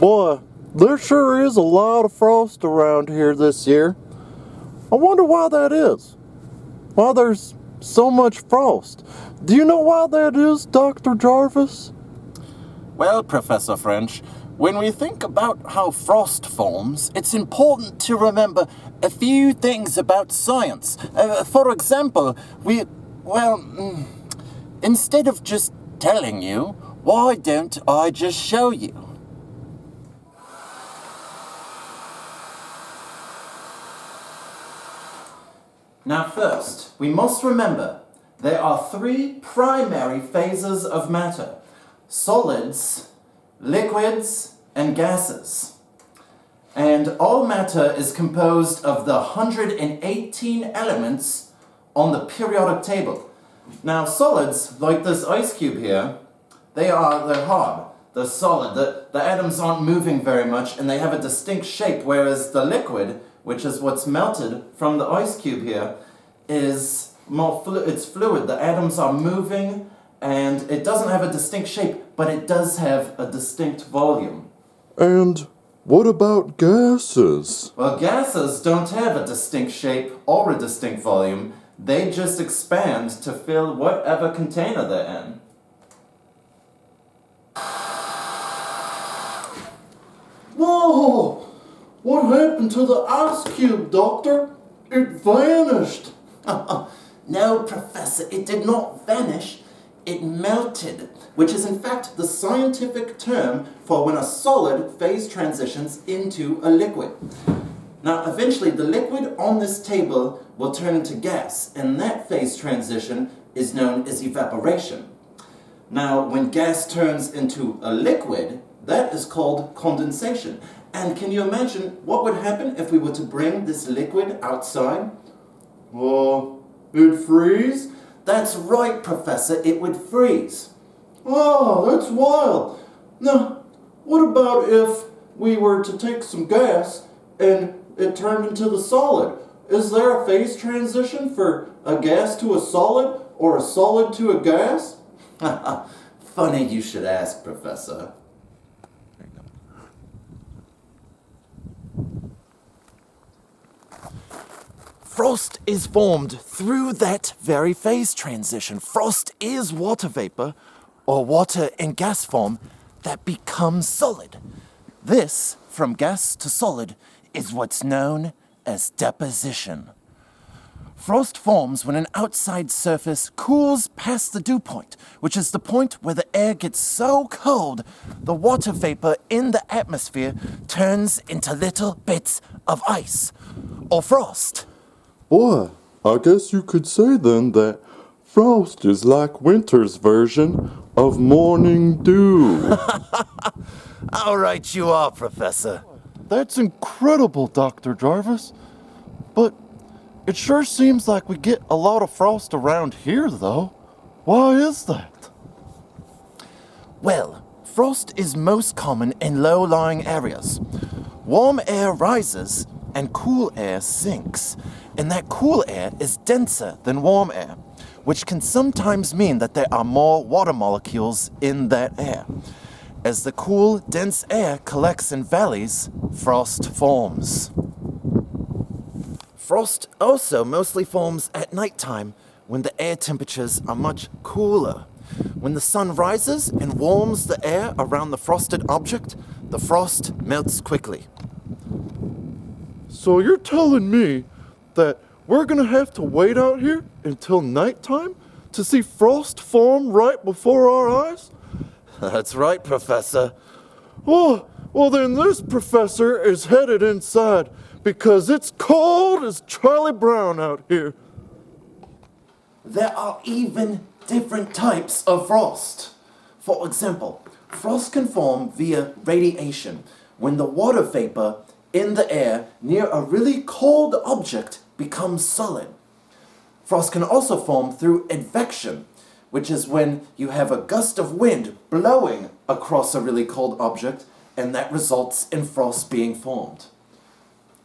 Boy, there sure is a lot of frost around here this year. I wonder why that is. Why there's so much frost. Do you know why that is, Dr. Jarvis? Well, Professor French, when we think about how frost forms, it's important to remember a few things about science. For example, instead of just telling you, why don't I just show you? Now first, we must remember there are three primary phases of matter: solids, liquids, and gases. And all matter is composed of the 118 elements on the periodic table. Now solids, like this ice cube here, they're hard, they're solid, the atoms aren't moving very much and they have a distinct shape, whereas the liquid, which is what's melted from the ice cube here, is more it's fluid. The atoms are moving and it doesn't have a distinct shape, but it does have a distinct volume. And what about gases? Well, gases don't have a distinct shape or a distinct volume. They just expand to fill whatever container they're in. Whoa! What happened to the ice cube, Doctor? It vanished. No, Professor, it did not vanish. It melted, which is in fact the scientific term for when a solid phase transitions into a liquid. Now, eventually, the liquid on this table will turn into gas, and that phase transition is known as evaporation. Now, when gas turns into a liquid, that is called condensation. And can you imagine what would happen if we were to bring this liquid outside? It'd freeze? That's right, Professor, it would freeze. Oh, that's wild. Now, what about if we were to take some gas and it turned into the solid? Is there a phase transition for a gas to a solid or a solid to a gas? Funny you should ask, Professor. Frost is formed through that very phase transition. Frost is water vapor, or water in gas form, that becomes solid. This, from gas to solid, is what's known as deposition. Frost forms when an outside surface cools past the dew point, which is the point where the air gets so cold the water vapor in the atmosphere turns into little bits of ice, or frost. Boy, I guess you could say then that frost is like winter's version of morning dew. How right you are, Professor. That's incredible, Dr. Jarvis. But it sure seems like we get a lot of frost around here, though. Why is that? Well, frost is most common in low-lying areas. Warm air rises and cool air sinks, and that cool air is denser than warm air, which can sometimes mean that there are more water molecules in that air. As the cool, dense air collects in valleys, frost forms. Frost also mostly forms at nighttime when the air temperatures are much cooler. When the sun rises and warms the air around the frosted object, the frost melts quickly. So you're telling me that we're gonna have to wait out here until nighttime to see frost form right before our eyes? That's right, Professor. Well, then this professor is headed inside because it's cold as Charlie Brown out here. There are even different types of frost. For example, frost can form via radiation when the water vapor in the air near a really cold object becomes solid. Frost can also form through advection, which is when you have a gust of wind blowing across a really cold object, and that results in frost being formed.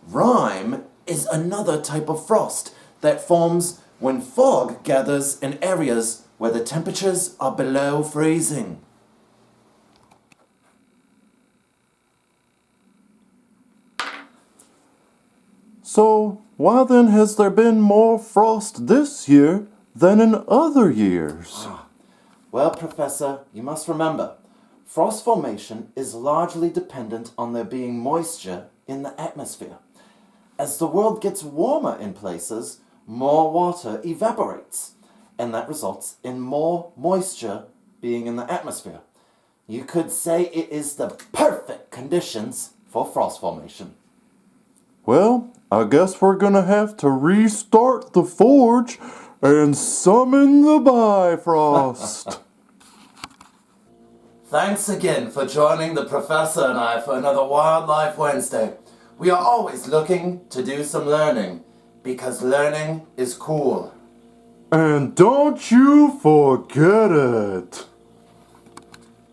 Rime is another type of frost that forms when fog gathers in areas where the temperatures are below freezing. So, why then has there been more frost this year than in other years? Well, Professor, you must remember, frost formation is largely dependent on there being moisture in the atmosphere. As the world gets warmer in places, more water evaporates, and that results in more moisture being in the atmosphere. You could say it is the perfect conditions for frost formation. Well, I guess we're gonna have to restart the forge and summon the Bifrost. Thanks again for joining the Professor and I for another Wildlife Wednesday. We are always looking to do some learning, because learning is cool. And don't you forget it.